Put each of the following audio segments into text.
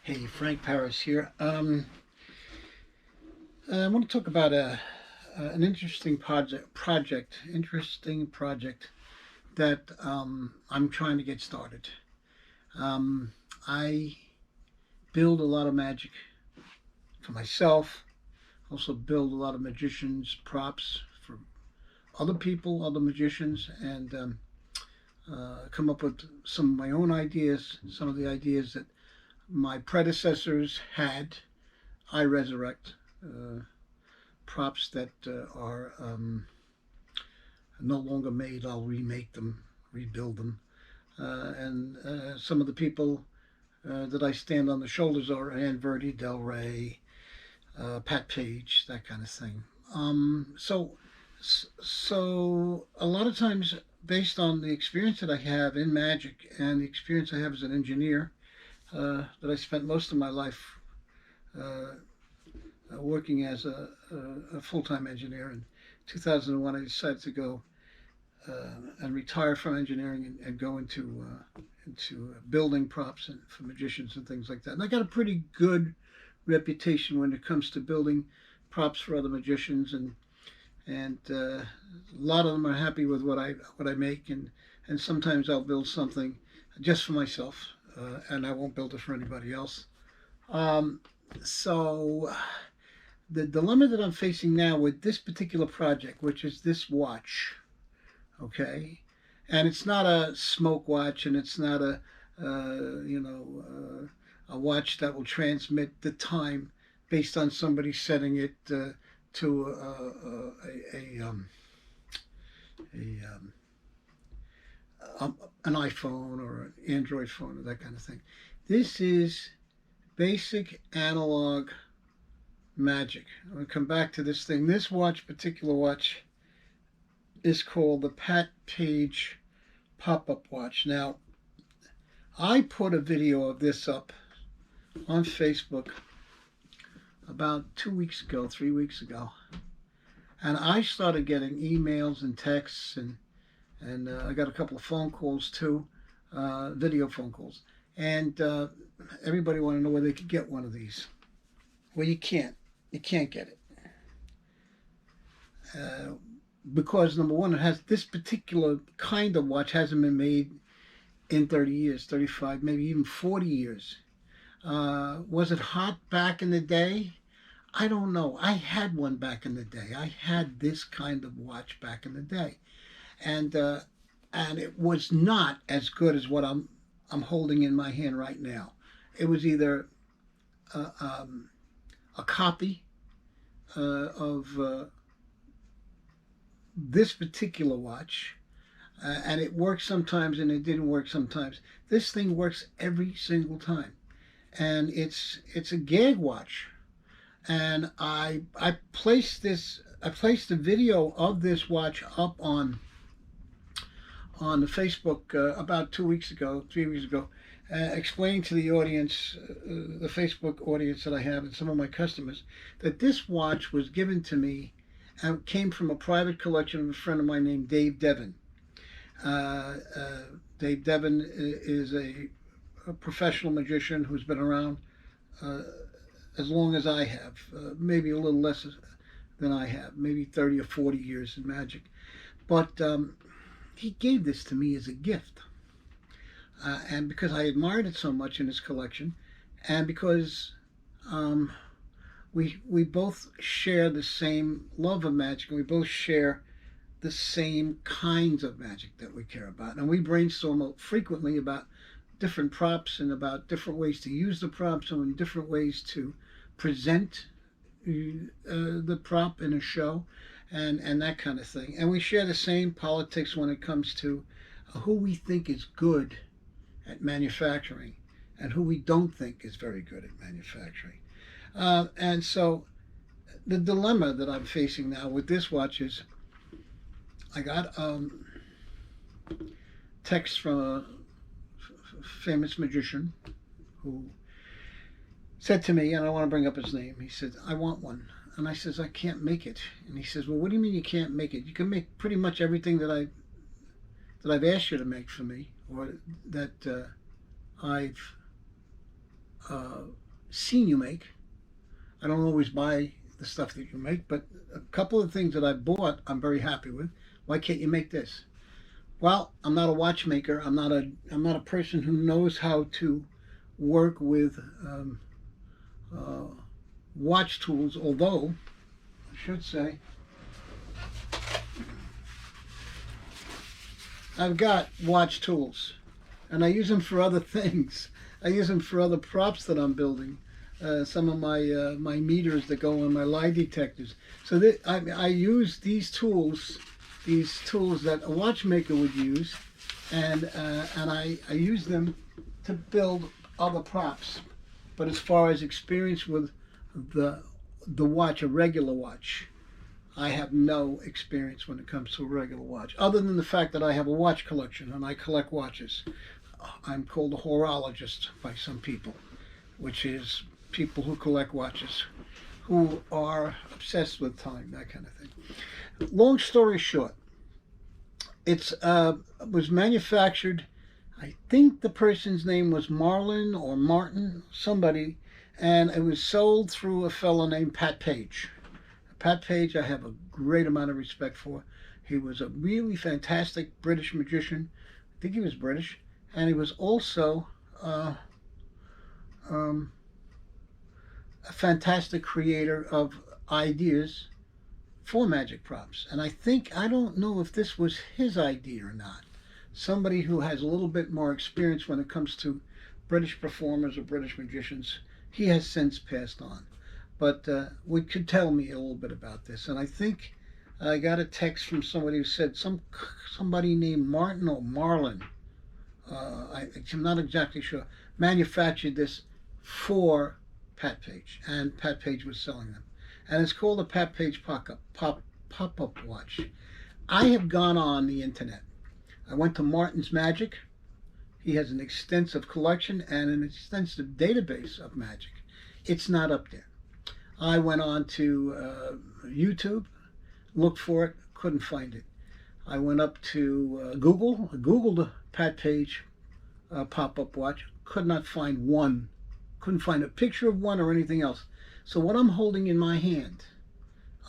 Hey, Frank Paris here. I want to talk about an interesting project that I'm trying to get started. Um, I build a lot of magic for myself. Also build a lot of magicians props for other people, other magicians, and come up with some of my own ideas. Some of the ideas that my predecessors had, I resurrect. Props that are no longer made, I'll remake them, rebuild them. And some of the people that I stand on the shoulders are Ann Verdi, Del Rey, Pat Page, that kind of thing. So a lot of times, based on the experience that I have in magic and the experience I have as an engineer, that I spent most of my life uh, working as a full-time engineer. In 2001, I decided to go and retire from engineering and go into building props and for magicians and things like that. And I got a pretty good reputation when it comes to building props for other magicians, and a lot of them are happy with what I make, and sometimes I'll build something just for myself, and I won't build it for anybody else. Um, so the dilemma that I'm facing now with this particular project, which is this watch, okay, and it's not a smoke watch, and it's not a watch that will transmit the time based on somebody setting it to a an iPhone or an Android phone or that kind of thing. This is basic analog magic. I'm going to come back to this thing. This particular watch, is called the Pat Page pop-up watch. Now, I put a video of this up on Facebook about 2 weeks ago, 3 weeks ago, and I started getting emails and texts, and I got a couple of phone calls too, video phone calls, and everybody wanted to know where they could get one of these. Well, you can't get it. Because number one, it has this particular kind of watch hasn't been made in 30 years, 35, maybe even 40 years. Was it hot back in the day? I don't know. I had one back in the day. I had this kind of watch back in the day, and it was not as good as what I'm holding in my hand right now. It was either a, a copy of this particular watch, and it works sometimes and it didn't work sometimes. This thing works every single time, and it's a gag watch. And I placed a video of this watch up on the Facebook about 2 weeks ago, 3 weeks ago, explaining to the audience, the Facebook audience that I have, and some of my customers, that this watch was given to me and came from a private collection of a friend of mine named Dave Devon. Uh, uh, Dave Devon is a professional magician who's been around uh, as long as I have, maybe a little less than I have, maybe 30 or 40 years in magic. But he gave this to me as a gift. And because I admired it so much in his collection, and because um, we both share the same love of magic, and we both share the same kinds of magic that we care about, and we brainstorm frequently about different props and about different ways to use the props and different ways to present the prop in a show, and that kind of thing. And we share the same politics when it comes to who we think is good at manufacturing and who we don't think is very good at manufacturing. And so the dilemma that I'm facing now with this watch is I got text from a famous magician who said to me, and I want to bring up his name, he said, I want one. And I says, I can't make it. And he says, well, what do you mean you can't make it? You can make pretty much everything that I've asked you to make for me, or that I've seen you make. I don't always buy the stuff that you make, but a couple of things that I bought, I'm very happy with. Why can't you make this? Well, I'm not a watchmaker. I'm not a person who knows how to work with uh, watch tools. Although I should say I've got watch tools, and I use them for other things. I use them for other props that I'm building. Some of my meters that go on my lie detectors. So I use these tools that a watchmaker would use, and I use them to build other props. But as far as experience with the watch, a regular watch, I have no experience when it comes to a regular watch, other than the fact that I have a watch collection and I collect watches. I'm called a horologist by some people, which is people who collect watches, who are obsessed with time, that kind of thing. Long story short, it was manufactured. I think the person's name was Marlin or Martin, somebody, and it was sold through a fellow named Pat Page. Pat Page, I have a great amount of respect for. He was a really fantastic British magician. I think he was British, and he was also a fantastic creator of ideas for magic props. And I don't know if this was his idea or not. Somebody who has a little bit more experience when it comes to British performers or British magicians, he has since passed on. But would could tell me a little bit about this. And I think I got a text from somebody who said somebody named Martin or Marlin, I'm not exactly sure, manufactured this for Pat Page, and Pat Page was selling them. And it's called a Pat Page pop-up watch. I have gone on the internet. I went to Martin's Magic. He has an extensive collection and an extensive database of magic. It's not up there. I went on to YouTube, looked for it, couldn't find it. I went up to Google, Googled Pat Page pop-up watch, could not find one. Couldn't find a picture of one or anything else. So what I'm holding in my hand,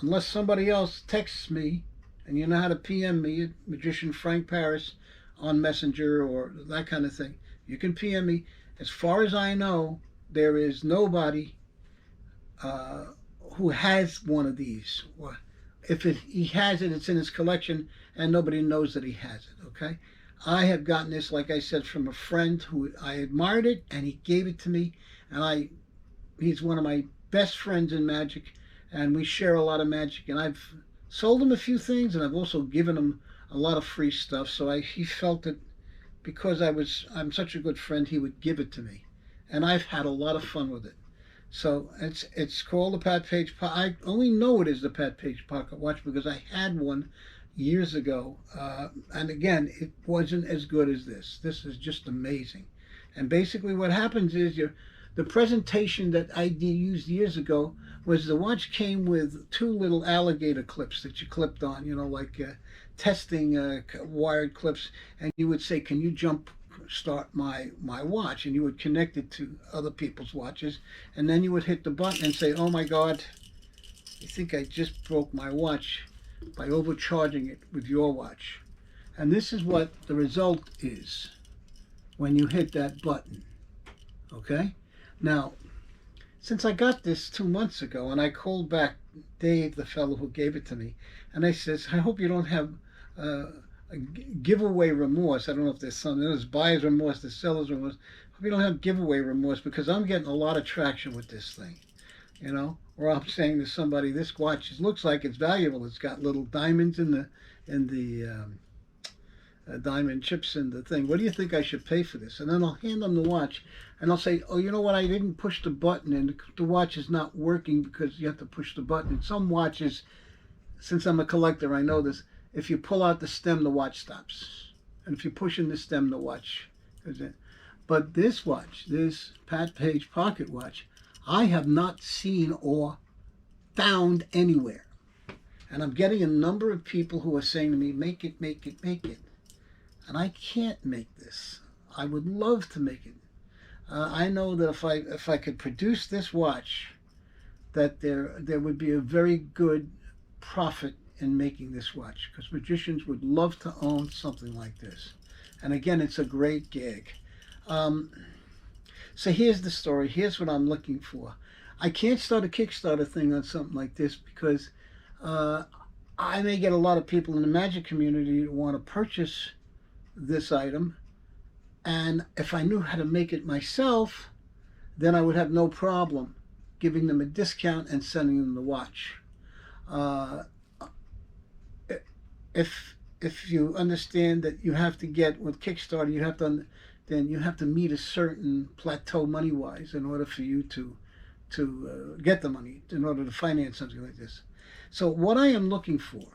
unless somebody else texts me, and you know how to PM me, Magician Frank Paris, on Messenger or that kind of thing, you can PM me. As far as I know, there is nobody who has one of these. If he has it, it's in his collection, and nobody knows that he has it, okay? I have gotten this, like I said, from a friend who I admired it, and he gave it to me, and he's one of my best friends in magic, and we share a lot of magic, and I've sold him a few things, and I've also given him a lot of free stuff, so he felt that because I'm such a good friend, he would give it to me, and I've had a lot of fun with it. So it's called the Pat Page. I only know it is the Pat Page pocket watch because I had one years ago, and again, it wasn't as good as this. This is just amazing. And basically, what happens is the presentation that I used years ago was the watch came with two little alligator clips that you clipped on, like testing wired clips, and you would say, "Can you start my watch?" And you would connect it to other people's watches, and then you would hit the button and say, "Oh my God, I think I just broke my watch by overcharging it with your watch." And this is what the result is when you hit that button. Okay? Now, since I got this 2 months ago, and I called back Dave, the fellow who gave it to me, and I says, "I hope you don't have a giveaway remorse." I don't know if there's buyer's remorse, there's seller's remorse. I hope you don't have giveaway remorse, because I'm getting a lot of traction with this thing, Or I'm saying to somebody, "This watch looks like it's valuable. It's got little diamonds in the diamond chips in the thing. What do you think I should pay for this?" And then I'll hand them the watch, and I'll say, "Oh, you know what? I didn't push the button, and the watch is not working because you have to push the button." And some watches, since I'm a collector, I know this. If you pull out the stem, the watch stops, and if you push in the stem, the watch goes in. But this watch, this Pat Page pocket watch, I have not seen or found anywhere. And I'm getting a number of people who are saying to me, "Make it, make it, make it." And I can't make this. I would love to make it. I know that if I could produce this watch, that there would be a very good profit in making this watch, because magicians would love to own something like this. And again, it's a great gig. Um, so here's the story. Here's what I'm looking for. I can't start a Kickstarter thing on something like this because uh, I may get a lot of people in the magic community to want to purchase this item. And if I knew how to make it myself, then I would have no problem giving them a discount and sending them the watch. Uh, if you understand that you have to get with Kickstarter, then you have to meet a certain plateau money wise in order for you to get the money, in order to finance something like this. So what I am looking for,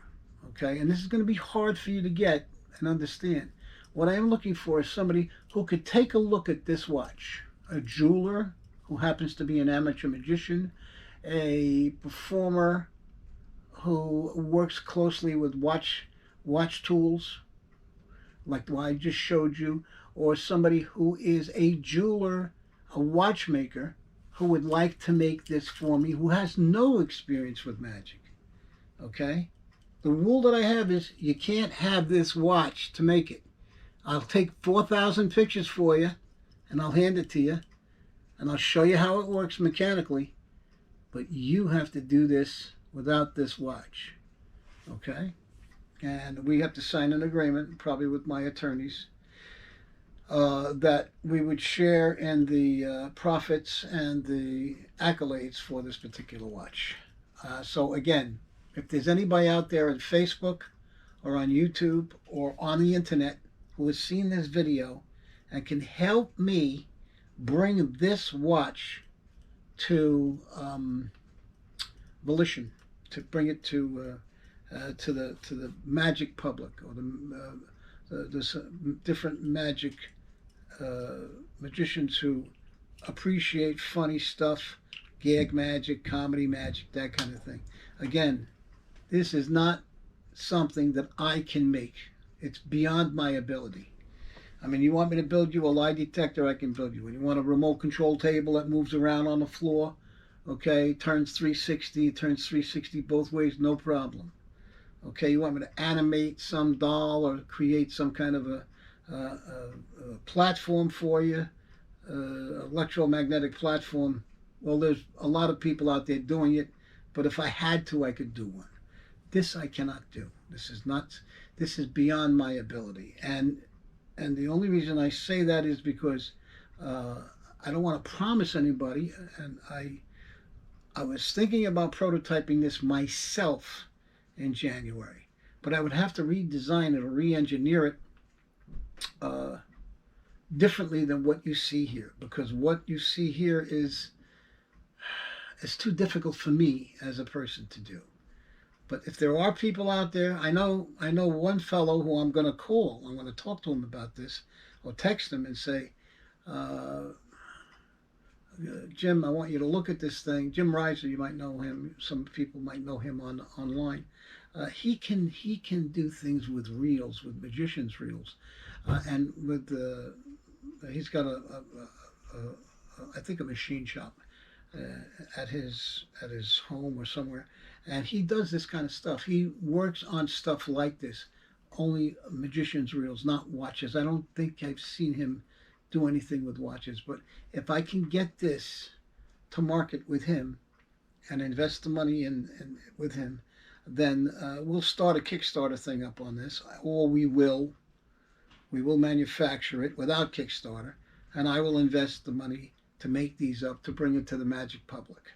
okay, and this is going to be hard for you to get and understand. What I am looking for is somebody who could take a look at this watch, a jeweler who happens to be an amateur magician, a performer who works closely with watch tools, like what I just showed you, or somebody who is a jeweler, a watchmaker, who would like to make this for me, who has no experience with magic. Okay? The rule that I have is you can't have this watch to make it. I'll take 4,000 pictures for you, and I'll hand it to you, and I'll show you how it works mechanically, but you have to do this without this watch. Okay? And we have to sign an agreement, probably with my attorneys, that we would share in the profits and the accolades for this particular watch. So again, if there's anybody out there on Facebook or on YouTube or on the internet who has seen this video and can help me bring this watch to Volition, to bring it to the magic public, or the different magic magicians who appreciate funny stuff, gag magic, comedy magic, that kind of thing. Again, this is not something that I can make. It's beyond my ability. I mean, you want me to build you a lie detector, I can build you. When you want a remote control table that moves around on the floor, okay, turns 360 both ways, no problem. Okay, you want me to animate some doll or create some kind of a platform for you, electromagnetic platform. Well, there's a lot of people out there doing it, but if I had to, I could do one. This I cannot do. This is beyond my ability. And the only reason I say that is because I don't want to promise anybody, and I was thinking about prototyping this myself in January, but I would have to redesign it or re-engineer it differently than what you see here, because what you see here is too difficult for me as a person to do. But if there are people out there, I know one fellow who I'm going to call. I'm going to talk to him about this, or text him and say, Jim, I want you to look at this thing. Jim Reiser, you might know him. Some people might know him online. He can do things with reels, with magician's reels, and with he's got I think a machine shop at his home or somewhere, and he does this kind of stuff. He works on stuff like this, only magician's reels, not watches. I don't think I've seen him do anything with watches, but if I can get this to market with him and invest the money in with him, then we'll start a Kickstarter thing up on this, or we will manufacture it without Kickstarter, and I will invest the money to make these up, to bring it to the magic public.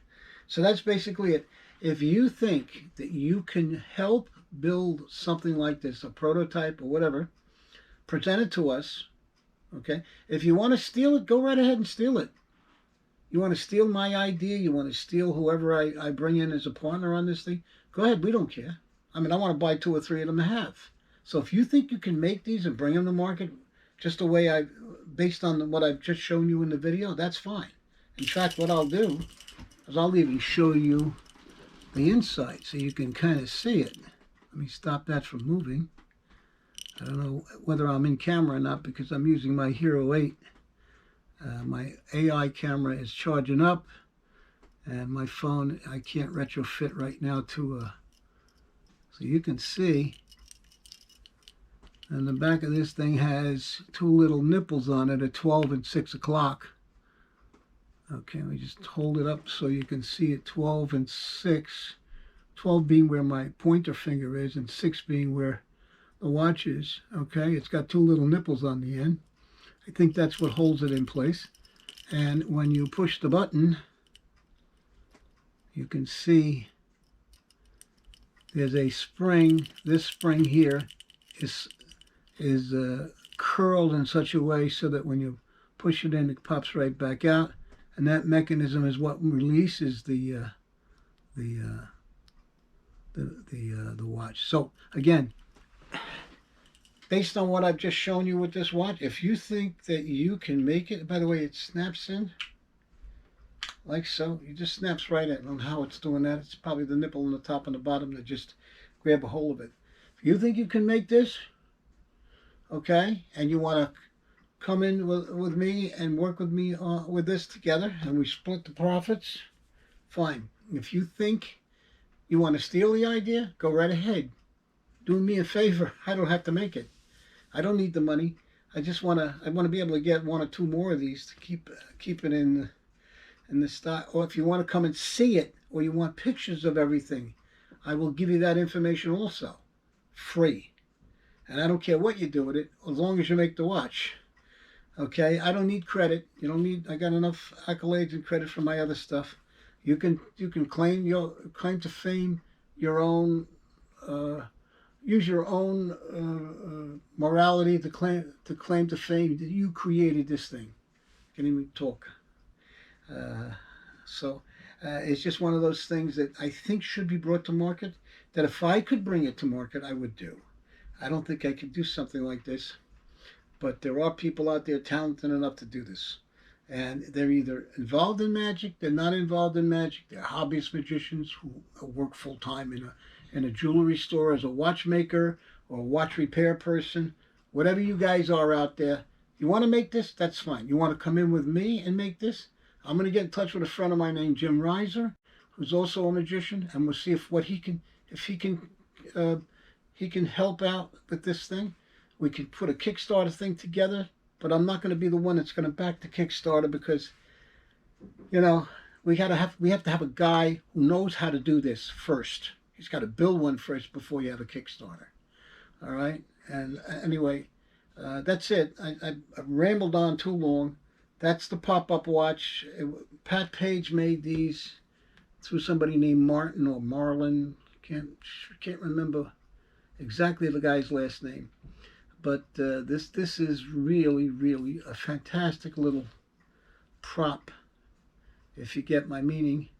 So that's basically it. If you think that you can help build something like this, a prototype or whatever, present it to us. Okay? If you want to steal it, go right ahead and steal it. You want to steal my idea, you want to steal whoever I bring in as a partner on this thing, go ahead, we don't care. I mean, I want to buy 2 or 3 of them to have. So if you think you can make these and bring them to market just the way based on what I've just shown you in the video, that's fine. In fact, what I'll do is I'll even show you the inside so you can kind of see it. Let me stop that from moving. I don't know whether I'm in camera or not because I'm using my Hero 8. My AI camera is charging up, and my phone I can't retrofit right now to so you can see. And the back of this thing has two little nipples on it at 12 and 6 o'clock. Okay, let me just hold it up so you can see it. 12 and 6. 12 being where my pointer finger is, and 6 being where the watch is. Okay, it's got two little nipples on the end. I think that's what holds it in place. And when you push the button, you can see there's a spring. This spring here is curled in such a way so that when you push it in, it pops right back out. And that mechanism is what releases the watch. So again, based on what I've just shown you with this watch, if you think that you can make it, by the way, it snaps in like so. It just snaps right in. On how it's doing that, it's probably the nipple on the top and the bottom that just grab a hold of it. If you think you can make this, okay, and you want to come in with me and work with me with this together, and we split the profits, fine. If you think you want to steal the idea, go right ahead. Do me a favor. I don't have to make it. I don't need the money. I just want to be able to get one or two more of these to keep it in the stock. Or if you want to come and see it, or you want pictures of everything, I will give you that information also, free. And I don't care what you do with it, as long as you make the watch. Okay, I don't need credit. You don't need. I got enough accolades and credit for my other stuff. You can claim to fame your own. Use your own morality to claim to fame that you created this thing. Can't even talk. So it's just one of those things that I think should be brought to market. That if I could bring it to market, I would do. I don't think I could do something like this, but there are people out there talented enough to do this. And they're either involved in magic, they're not involved in magic, they're hobbyist magicians who work full-time in a jewelry store as a watchmaker or a watch repair person. Whatever you guys are out there, you want to make this, that's fine. You want to come in with me and make this, I'm going to get in touch with a friend of mine named Jim Reiser, who's also a magician, and we'll see if he can help out with this thing. We could put a Kickstarter thing together, but I'm not going to be the one that's going to back the Kickstarter because, you know, we have to have a guy who knows how to do this first. He's got to build one first before you have a Kickstarter. All right. And anyway, that's it. I've rambled on too long. That's the pop-up watch. Pat Page made these through somebody named Martin or Marlin. Can't remember exactly the guy's last name. But this is really, really a fantastic little prop, if you get my meaning.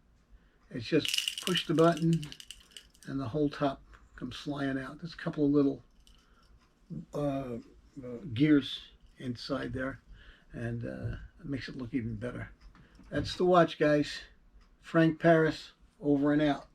It's just push the button and the whole top comes flying out. There's a couple of little gears inside there, and it makes it look even better. That's the watch, guys. Frank Paris, over and out.